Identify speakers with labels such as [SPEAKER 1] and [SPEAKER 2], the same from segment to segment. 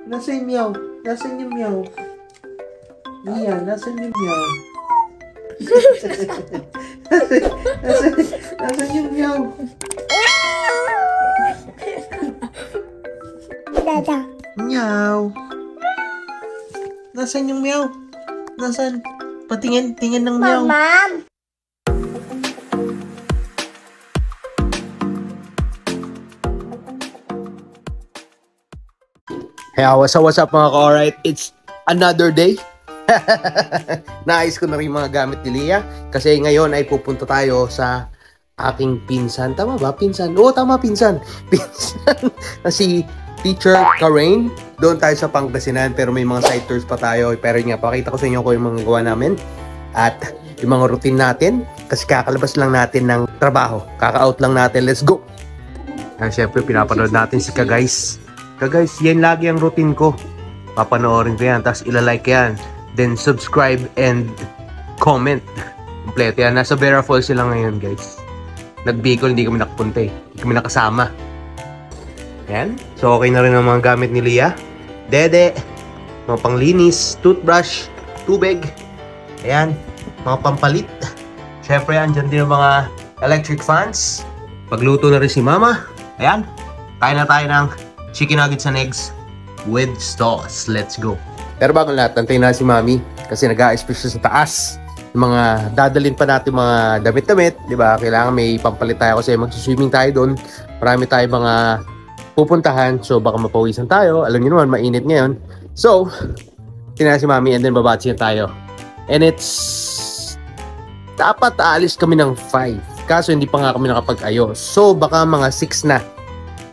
[SPEAKER 1] Nasaan yung meow? Nasaan yung meow? Lia, nasaan yung meow? Nasaan yung meow?
[SPEAKER 2] Dada.
[SPEAKER 1] Meow. Nasaan yung meow? Nasaan? Patingin, tingin ng meow.
[SPEAKER 2] Mama.
[SPEAKER 1] Hey, what's up mga ka-alright? It's another day. Naayos ko na rin mga gamit ni Lia. Kasi ngayon ay pupunta tayo sa aking pinsan. Tama ba? Pinsan? Oo, tama, pinsan. Pinsan na si Teacher Karain. Doon tayo sa Pangasinan. Pero may mga side tours pa tayo. Pero nga, pakita ko sa inyo kung yung mga gawa namin. At yung mga routine natin. Kasi kakalabas lang natin ng trabaho. Kaka-out lang natin. Let's go! At syempre, pinapanood natin si Ka-Guys. Ka-Guys, yan lagi ang routine ko. Papanoorin ko yan. Tapos ilalike yan. Then subscribe and comment. Kompleto yan. Nasa Vera Falls sila ngayon, guys. Nag-Bicol, hindi kami nakapunta eh. Hindi kami nakasama. Yan. So, okay na rin ang mga gamit ni Lia. Dede. Mga panglinis. Toothbrush. Tubig. Ayan. Mga pampalit. Syempre, andyan din ang mga electric fans. Pagluto na rin si Mama. Ayan. Kain na tayo ng chicken nuggets and eggs with sauce. Let's go. Pero bago lahat, nantayin na si Mami kasi nag-a-express siya sa taas. Yung mga dadalhin pa natin mga damit-damit, di ba? Kailangan may pampalit tayo kasi mag-swimming tayo doon. Marami tayo mga pupuntahan, so baka mapawisan tayo. Alam niyo naman, mainit ngayon. So, tingnan si Mami and then babatsi na tayo. And it's dapat aalis kami ng 5. Kaso hindi pa nga kami nakapag-ayos. So, baka mga 6 na.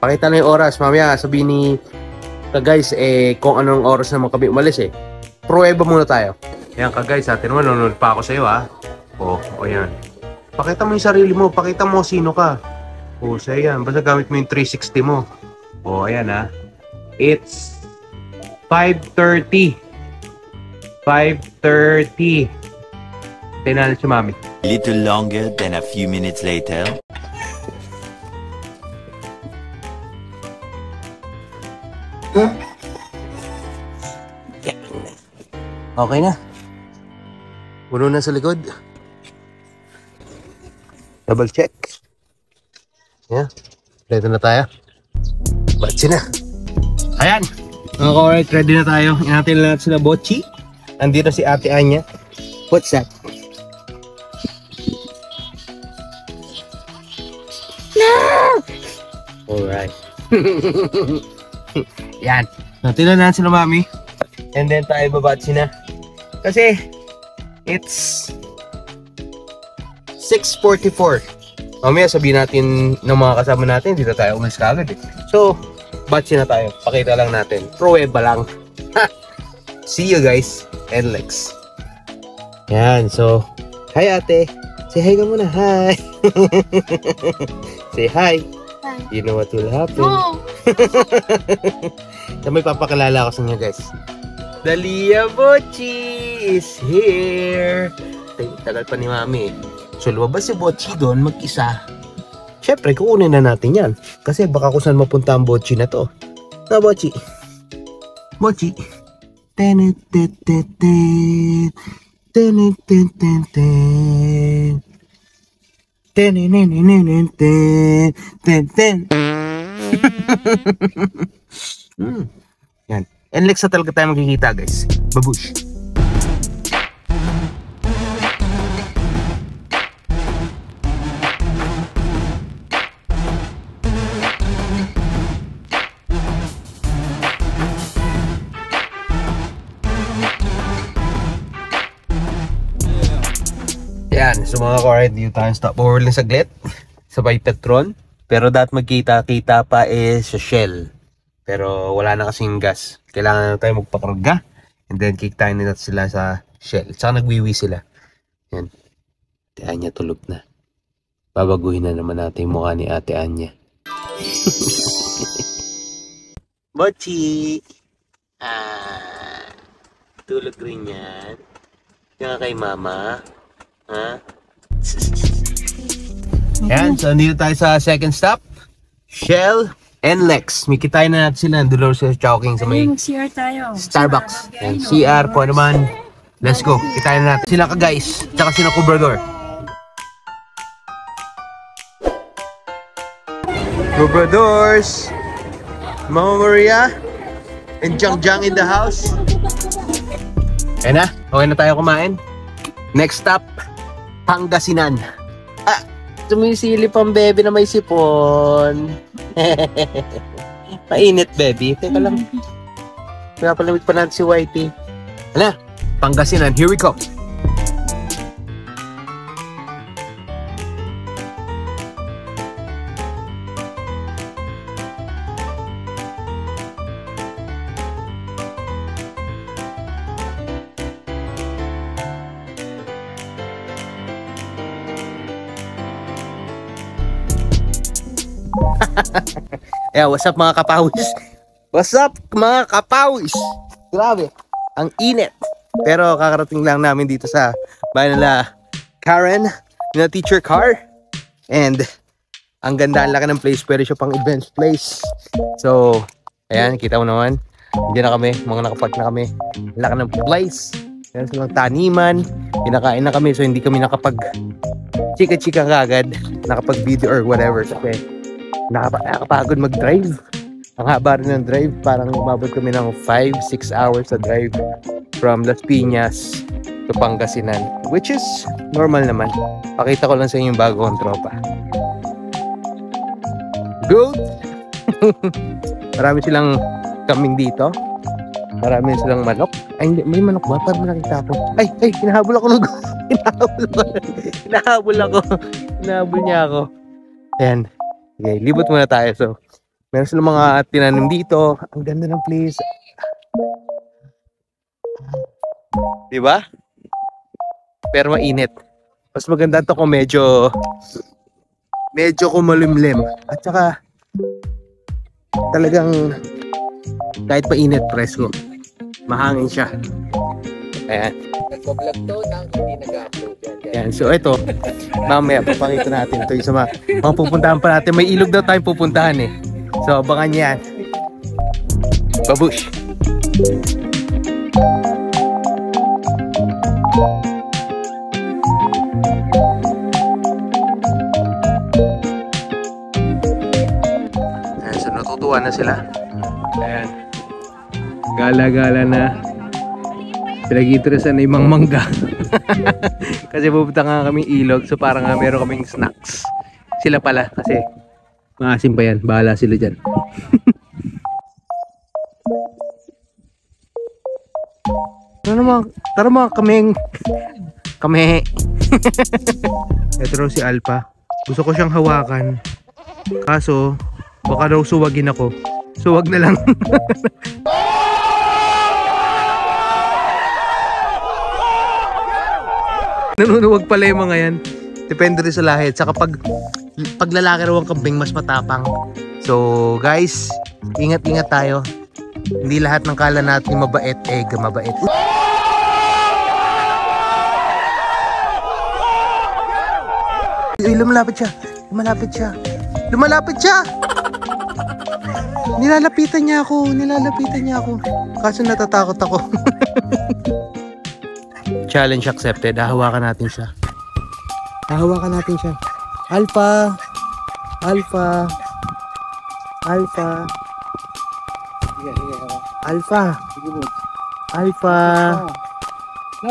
[SPEAKER 1] Pakita na yung oras. Mamaya, sabihin ni Ka-Guys, kung anong oras naman kami umalis Prueba muna tayo. Ayan, Ka-Guys, atin mo, nanonood pa ako sa'yo, ha? O yan. Pakita mo yung sarili mo. Pakita mo sino ka. O, sa'yo yan. Basta gamit mo yung 360 mo. O, ayan, ha? It's 5:30. 5:30. Tinanong si Mami.
[SPEAKER 3] A little longer than a few minutes later.
[SPEAKER 1] Okay na. Puno na sa likod. Double check. Yeah. Ready na tayo. Batsi na. Ayan. Alright, ready na tayo. Inatin na natin sila Bochi. Andito si Ate Anya. What's that?
[SPEAKER 2] No!
[SPEAKER 1] Alright. Yan. Natin na natin sila Mami. And then tayo babatsi na. Kasi it's 6:44. Mamaya sabihin natin ng mga kasama natin, dito tayo umalis kagad So, batsi na tayo. Pakita lang natin. Prueba lang. See you guys and Lex. Yan. So, hi ate. Say hi ka muna. Hi. Say hi.
[SPEAKER 2] Hi.
[SPEAKER 1] You know what will happen?
[SPEAKER 2] No!
[SPEAKER 1] Na may papakilala ko sa inyo guys. The Lia Bochi is here. Tagal pa ni Mami. So lumabas si Bochi doon mag-isa. Syempre kukunin na natin yan. Kasi baka kung saan mapunta ang Bochi na to. Na Bochi. Bochi. Tenet tenet tenet. Tenet tenet tenet. Tenet tenet tenet. Yan. And Lex sa talaga tayo magkikita guys. Babush. Yan. So mga ka-alright, dito tayo stop over lang saglit. Sabay Petron. Pero dapat magkita-kita pa sa Shell. Pero wala na kasing gas. Kailangan na tayo magpakarga. And then kick tayo nila sila sa Shell. Saka nagwiwi sila. Yan. Ate Anya tulog na. Babaguhin na naman natin yung mukha ni Ate Anya. Bochi! Tulog rin yan. Yan kay Mama. Ha? Yan. So, nandito tayo sa second stop. Shell. And next, mikitain na natin sila. Dulo sa Chowking sa may
[SPEAKER 2] Mag-CR tayo.
[SPEAKER 1] Starbucks. Yan, CR po naman. Let's go. Kitain na natin. Sila ka guys. Tsaka sila Kubrador. Kubradors. Mama Maria. And Jang in the house. Ayan na. Okay na tayo kumain. Next stop. Pangasinan. Ah, sumisilip ang bebe na may sipon. Mainit, baby. Teka lang. Pinapalamig pa natin si Whitey. Hala, Pangasinan. Here we go. Yeah, what's up mga kapawis? What's up mga kapawis? Grabe, ang init. Pero kakarating lang namin dito sa bahay nila Karen, na teacher car. And ang ganda, ang laki ng place. Pwede siya pang events place. So, ayan, kita mo naman. Diyan na kami, mga nakapark na kami. Ang laki ng place. Ayan silang taniman. Kinakain na kami, so hindi kami nakapag chika-chika kagad. Nakapag video or whatever. Kasi nakapagod mag-drive. Ang haba rin ng drive. Parang umabot kami ng 5-6 hours sa drive from Las Piñas to Pangasinan, which is normal naman. Pakita ko lang sa inyo yung bago kong tropa. Good! Marami silang kaming dito. Marami silang manok. Ay, hindi, may manok ba? Parang nakita ko. Ay, hinahabol ako ng hinahabol niya ako. Ayan. Okay, libot muna tayo. So, meron silang mga tinanim dito. Ang ganda ng place. Diba? Pero mainit. Mas maganda to kung medyo kumalimlim. At saka, talagang kahit mainit, presko. Mahangin siya. Ayan. Nagpa-vlog to nang hindi nag-upload. Yan. So ito, mamaya papakita natin ito yung sa mga pupuntahan pa natin. May ilog daw tayong pupuntahan eh. So abangan niyo yan. Babush! Ayan, so natutuwa na sila. Ayan. Gala-gala na. Pinag-interesan na yung mangga. Kasi pupunta nga kaming ilog. So parang nga meron kaming snacks. Sila pala kasi maasim pa yan. Bahala sila dyan. Tara mga kaming. Kame. Ito raw si Alpha. Gusto ko siyang hawakan. Kaso baka daw suwagin ako. Suwag na lang. Nanunuwag pala yung mga yan. Depende rin sa lahi. Saka pag lalaki raw ang kambing, mas matapang. So guys, ingat-ingat tayo. Hindi lahat ng kala natin mabait, mabait. Uy, lumalapit siya. Lumalapit siya. Nilalapitan niya ako. Kaso natatakot ako. Challenge accepted. Hahawakan natin siya. Alpha.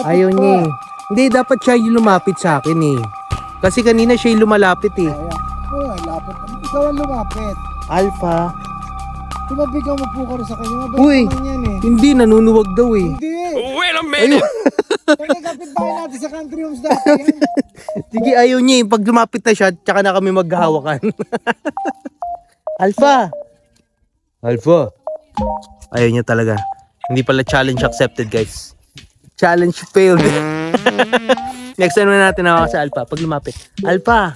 [SPEAKER 1] Ayaw niya eh. Hindi, dapat siya yung lumapit sa akin eh. Kasi kanina siya yung lumalapit eh.
[SPEAKER 4] Lapit. Ikaw ang lumapit.
[SPEAKER 1] Alpha.
[SPEAKER 4] Tumabi ka, mapo ka rin sa kanya.
[SPEAKER 1] Uy, hindi, nanunuwag daw eh.
[SPEAKER 4] Hindi.
[SPEAKER 3] Wait a minute!
[SPEAKER 4] Kaya kapit bahay natin sa country homes dati yan.
[SPEAKER 1] Sige, ayaw niya eh. Pag lumapit na siya, tsaka na kami maghahawakan. Alpha. Ayaw niya talaga. Hindi pala challenge accepted, guys. Challenge failed. Next time na natin hawakan sa Alpha. Pag lumapit. Alpha.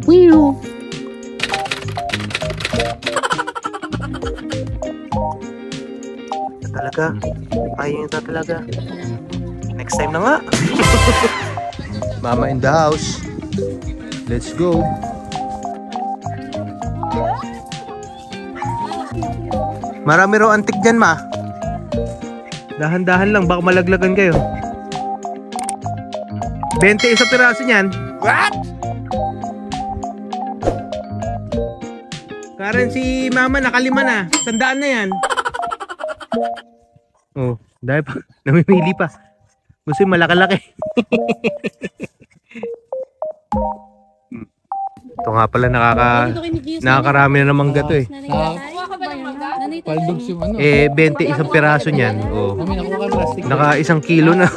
[SPEAKER 1] Whew. Talaga. Ayaw niya talaga. Next time na nga. Mama in the house. Let's go. Marami raw antik dyan, ma. Dahan-dahan lang, baka malaglagan kayo. 20 isa piraso niyan. What? Karen, si mama nakalima na. Tandaan na yan. Oh, dahil pa. Namimili pa. Gusto yung malaki-laki. Ito nga pala nakakarami na ng mangga to eh.
[SPEAKER 4] Paldogs yung ano.
[SPEAKER 1] 20 isang piraso niyan. Oh.
[SPEAKER 4] Kami nakuha ka plastic.
[SPEAKER 1] Naka 1 kilo na.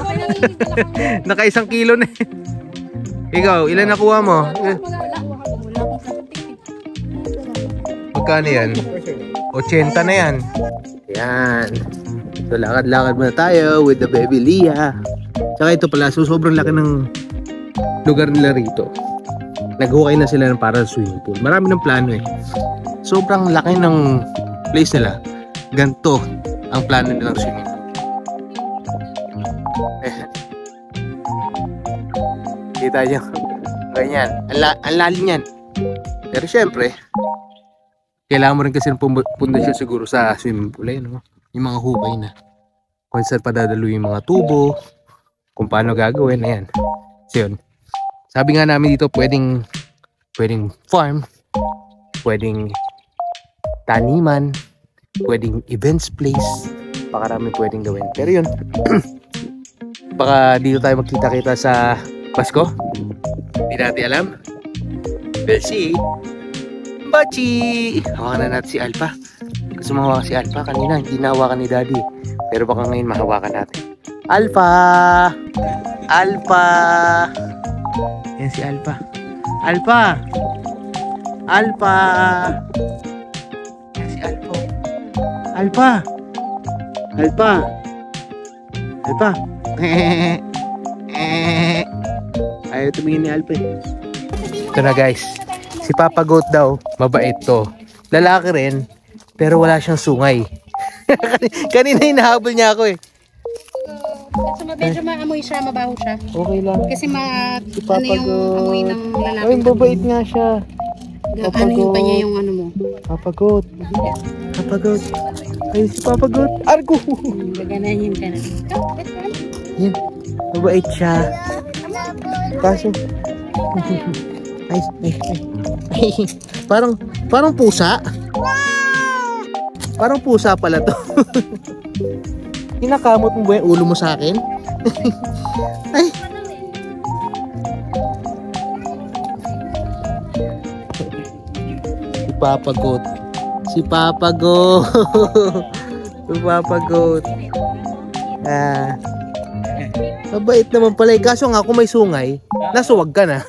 [SPEAKER 1] Naka 1 kilo na. Ikaw, ilan nakuha mo? Magkano yan? 80 na yan. Yan. So lakad-lakad muna tayo with the baby Leah. Tsaka ito pala, so sobrang laki ng lugar nila rito. Naghukay na sila ng para swimming pool. Marami ng plano eh. Sobrang laki ng place nila. Ganto ang plano nilang swimming pool. Kita nyo. Ganyan. Ang lalim yan. Pero syempre, kailangan mo rin kasi ng pundasyon siguro sa swimming pool. Ayun, no? Yung mga hukay na. Kung saan padadalo yung mga tubo. Kung paano gagawin. Ayan. So yun. Sabi nga namin dito, pwedeng farm. Pwedeng taniman. Pwedeng events place. Pakarami pwedeng gawin. Pero yun. Baka dito tayo magkita-kita sa Pasko. Hindi natin alam. We'll see. Bachi! Hawakan na natin si Alpha. Gusto mahawakan si Alpha kanina. Hindi nahawakan ni Daddy. Pero baka ngayon mahawakan natin. Alpha! Alpha! Yan si Alpha. Alpha! Alpha! Yan si Alpha. Alpha! Alpha! Alpha! Ayaw tumingin ni Alpha. Ito na guys. Si Papa Goat daw, mabait to. Lalaki rin, pero wala siyang sungay. Kanina hinahabol niya ako eh.
[SPEAKER 2] So medyo maamoy siya, mabaho siya.
[SPEAKER 1] Okay lang.
[SPEAKER 2] Kasi
[SPEAKER 1] Si
[SPEAKER 2] ano
[SPEAKER 1] Papa
[SPEAKER 2] yung amoy
[SPEAKER 1] Goat.
[SPEAKER 2] ng lalaki.
[SPEAKER 1] Ay, babait nga siya. Papa
[SPEAKER 2] Ano yung pa
[SPEAKER 1] Goat.
[SPEAKER 2] niya yung ano mo?
[SPEAKER 1] Papa Goat. Papa Goat. Ay, si Papa Goat. Argo!
[SPEAKER 2] Gaganahin ka na.
[SPEAKER 1] Yan. Mabait siya. Kaso. Ay. Parang pusa. Parang pusa pala to. Kinakamot mo ba yung ulo mo sa akin? Ay. Si Papa Goat. Si Papa Goat. Si Papa Goat. Mabait naman pala. Kaso nga kung may sungay, nasuwag ka na.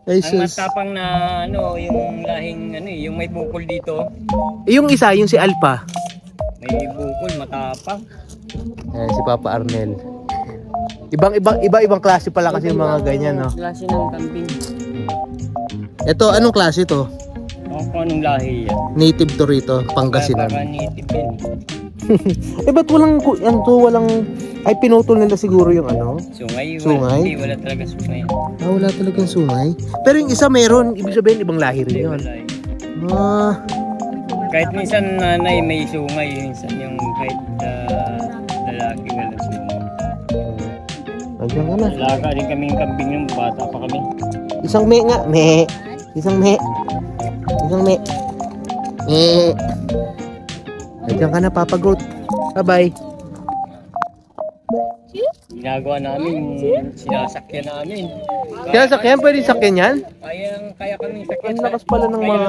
[SPEAKER 1] Ay,
[SPEAKER 5] Ang matapang na ano, yung lahing ano, yung may bukol dito.
[SPEAKER 1] Yung isa, yung si Alpha.
[SPEAKER 5] May bukol, matapang.
[SPEAKER 1] Si Papa Arnel. Iba-ibang klase pala kasi yung mga ganyan, no?
[SPEAKER 5] Klase ng kambing.
[SPEAKER 1] Ito, anong klase to?
[SPEAKER 5] Kung anong lahi yan.
[SPEAKER 1] Native to rito, Pangasinan.
[SPEAKER 5] Baka native yan.
[SPEAKER 1] Ba't walang, ay pinutol nila siguro yung ano?
[SPEAKER 5] Sungay?
[SPEAKER 1] Sungay?
[SPEAKER 5] Hindi, wala talaga sungay.
[SPEAKER 1] Wala talagang sungay. Pero yung isa meron, ibig sabihin ibang lahi rin yun.
[SPEAKER 5] Wala eh.
[SPEAKER 1] Kahit
[SPEAKER 5] Kahit minsan nanay may sungay, minsan yung kahit lalaki wala sungay.
[SPEAKER 1] Nandiyan ka na.
[SPEAKER 5] Alaga din kaming kambing yung bata pa kami.
[SPEAKER 1] Isang me nga. Me. Isang me. Isang me. Me. Nandiyan ka na, Papa Goat. Bye-bye.
[SPEAKER 5] Ginagawa namin, sinasakyan namin.
[SPEAKER 1] Sinasakyan? Pwede sakyan yan?
[SPEAKER 5] Kaya kami sakyan.
[SPEAKER 1] Ang lakas pala ng mga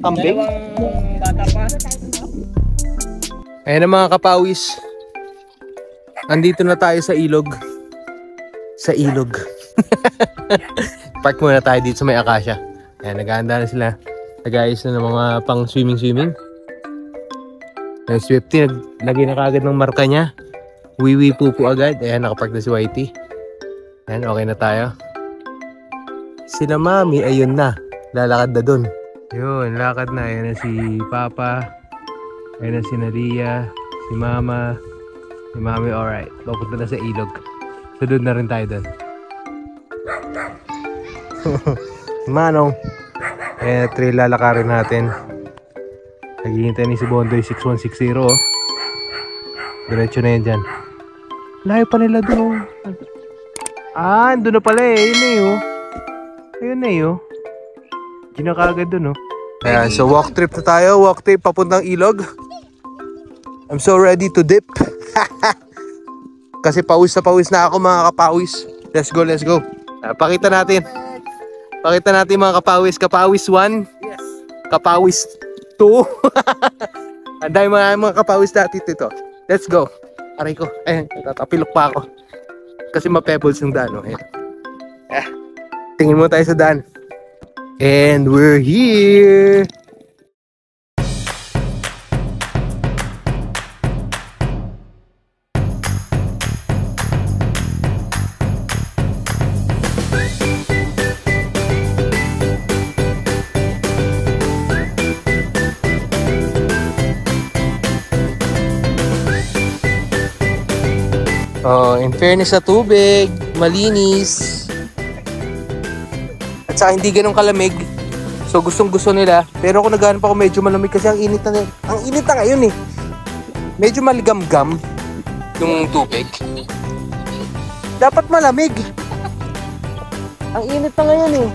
[SPEAKER 1] kambing.
[SPEAKER 5] Dalawang bata pa.
[SPEAKER 1] Ayan na mga kapawis. Andito na tayo sa ilog. Sa ilog. Park muna tayo dito sa may akasya. Ayan, naghahanda na sila. Nag-ayos na ng mga pang swimming. Yung Swifty, naglagay na kagad ng marka niya. Wiwi pupo agad. Ayan, nakapark na si Whitey. Ayan, okay na tayo. Sila Mami, ayun na. Lalakad na dun. Yun, lakad na. Ayan na si Papa. Ayan na si Nalia. Si Mama. Si Mami, alright. Papunta na sa ilog. Sunod na rin tayo doon. Manong. Trail lalakarin natin. Naghihintay ni si Bondoy 6160. Oh. Diretso na yan dyan. Layo pa nila doon. Ah, doon na pala eh. Yun eh oh. Ayun na eh oh. Diyan na kaagad doon oh. Ayan, so walk trip na tayo. Walk trip papuntang ilog. I'm so ready to dip. Kasi pawis na ako mga kapawis. Let's go, let's go. Pakita natin. Pakita natin mga kapawis. Kapawis 1. Yes. Kapawis 2. Anday mga kapawis dati dito. Let's go. Aray ko. Ayan, tatapilok pa ako. Kasi mapebbles yung daan. Oh. Tingin mo tayo sa daan. And we're here. Oh, in fairness sa tubig, malinis. At saka hindi ganun kalamig. So gustong gusto nila. Pero ako naghahanap ako medyo malamig kasi ang init na ngayon eh. Medyo maligamgam yung tubig. Dapat malamig. Ang init na ngayon eh.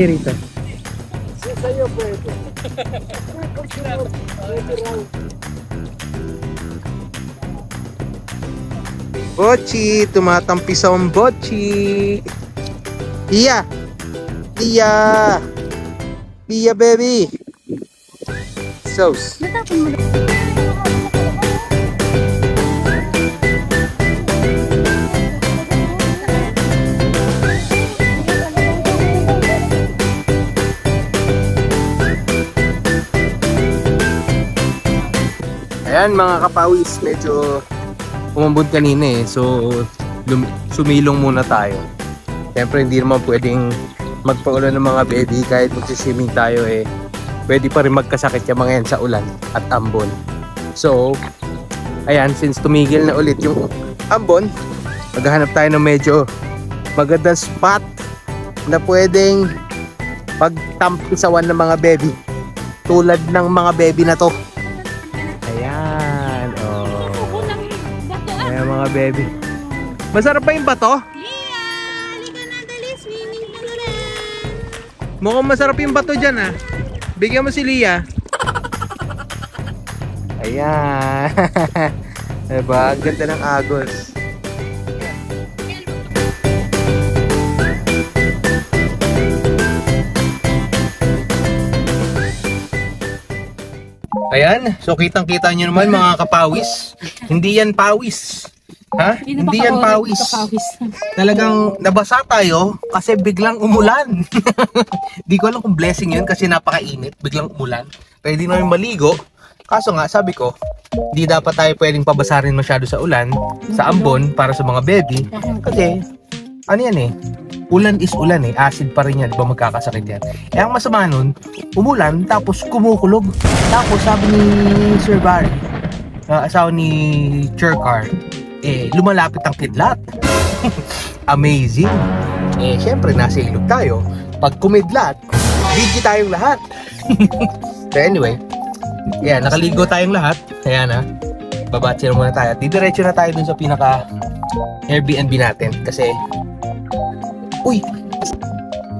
[SPEAKER 1] Rito. Sa'yo pwede. Bochi, tumatampi sa Bochi. Iya. Iya. Iya baby. Sauce. Ayan mga kapawis, medyo umambon kanina eh. So sumilong muna tayo. Siyempre hindi naman pwedeng magpaulan ng mga baby kahit magsiswimming tayo eh. Pwede pa rin magkasakit yung mga yan sa ulan at ambon. So, ayan, since tumigil na ulit yung ambon, maghahanap tayo ng medyo magandang spot na pwedeng pagtampisawan ng mga baby. Tulad ng mga baby na to. Ayan, oh. Ayan mga baby. Masarap ba yung bato?
[SPEAKER 2] Yeah! Halika na, dali. Swimming ka na rin.
[SPEAKER 1] Mukhang masarap yung bato dyan ah. Bigyan mo si Lia. Ayan. Diba? Ang ganda ng agos. Ayan, so kitang-kita nyo naman mga kapawis. Hindi yan pawis. Ha? Hindi yan pawis. Talagang nabasa tayo kasi biglang umulan. Di ko alam kung blessing yun kasi napakainit. Biglang umulan. Pwede na yung maligo. Kaso nga, sabi ko, di dapat tayo pwedeng pabasarin masyado sa ulan, sa ambon, para sa mga baby. Kasi, ano yan eh, ulan is ulan eh, acid pa rin yan, di ba magkakasakit yan. Eh ang masama nun, umulan, tapos kumukulog. Tapos sabi ni Sir Barry, asawa ni Cherkar, eh lumalapit ang kidlat. Amazing. Eh syempre nasa ilog tayo, pag kumidlat, bigi tayong lahat. So anyway, yeah, nakaligo tayong lahat. Ayan na. Babatsi na muna tayo. At didiretso na tayo dun sa pinaka Airbnb natin. Kasi, uy!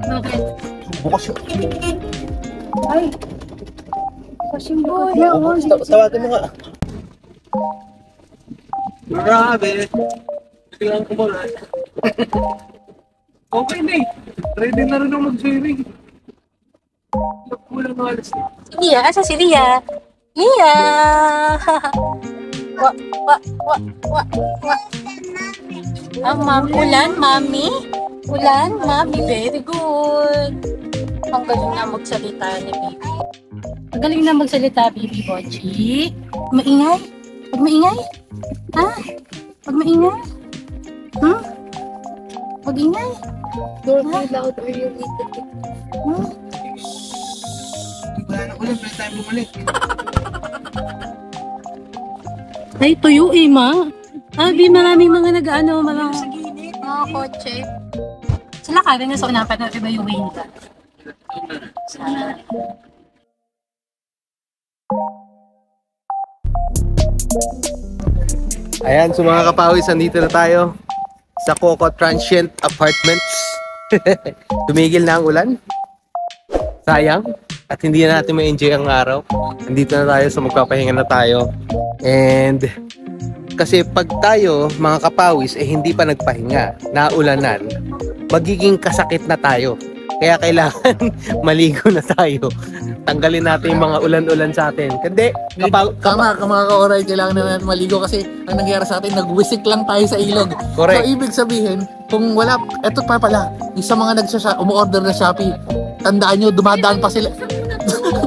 [SPEAKER 2] Bakit?
[SPEAKER 1] Bukas yun.
[SPEAKER 2] Ay! Kasing boy.
[SPEAKER 1] Tawagan mo nga. Grabe! Biglang kumulan. Okay na eh. Ready na rin ako mag-swimming. Kulang ng alas.
[SPEAKER 2] Lia, asa si Lia? Lia! Wa. Ulan, mami? Ulan, mami. Very good. Ang galing na magsalita ni Bibi. Ang galing na magsalita, Bibi Bochi. Maingay? Pag maingay? Ha? Pag maingay? Hmm? Mag-ingay.
[SPEAKER 6] Don't be loud or you need to keep.
[SPEAKER 1] Wala na ulan, pwede tayong bumalik.
[SPEAKER 2] Ay, tuyo eh, ma. Abi, maraming mga nag-ano,
[SPEAKER 6] Mga kotse.
[SPEAKER 2] Sila ka rin na sa unapan na iba yung way nila. Sana.
[SPEAKER 1] Ayan, so mga kapawis, andito na tayo sa Coco Transient Apartments. Tumigil na ang ulan. Sayang. At hindi na natin ma-enjoy ang araw. Andito na tayo, so magpapahinga na tayo. And kasi pag tayo, mga kapawis, hindi pa nagpahinga, naulanan, magiging kasakit na tayo. Kaya kailangan maligo na tayo. Tanggalin natin yung mga ulan-ulan sa atin. Hindi,
[SPEAKER 4] Tama, mga ka-oray, kailangan na natin maligo kasi ang nangyari sa atin, nagwisik lang tayo sa ilog.
[SPEAKER 1] Correct.
[SPEAKER 4] So, ibig sabihin, kung wala, eto pa pala, yung sa mga umu-order na Shopee, tandaan nyo, dumadaan pa sila.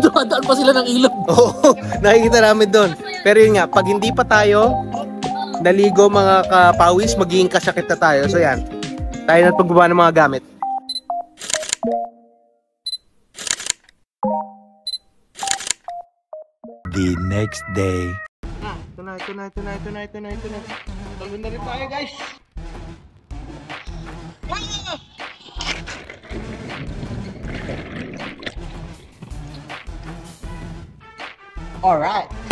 [SPEAKER 4] Dumadaan pa sila ng ilog.
[SPEAKER 1] Oo, nakikita namin doon. Pero yun nga, pag hindi pa tayo naligo mga kapawis, magiging kasakit na tayo. So yan, tayo na pagbaba ng mga gamit.
[SPEAKER 3] The next day.
[SPEAKER 1] Ito na. Tawin na rin tayo, guys. Alright.